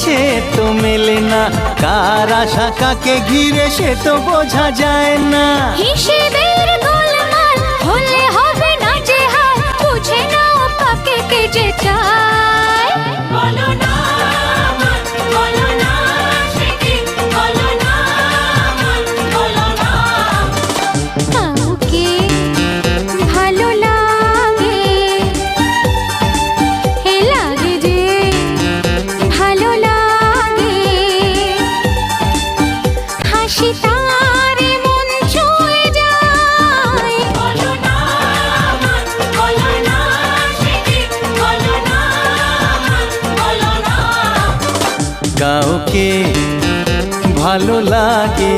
সে তো মেলে না, কার আশা কাকে ঘিরে সে তো বোঝা যায় না। হিসেবের গোলমাল হলে হবে না যে হাল, বুঝে নাও কাকে কে যে চায়। বলো না বলো না সে কি, বলো না বলো না। কাউকে ভালো লাগে, হে লাগে যে ভালো লাগে, হাসি তার মন ছুঁয়ে যায়। বলো না সে কি, বলো না বলো না। কাউকে ভালো লাগে,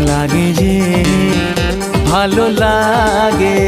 লাগে যে ভালো লাগে।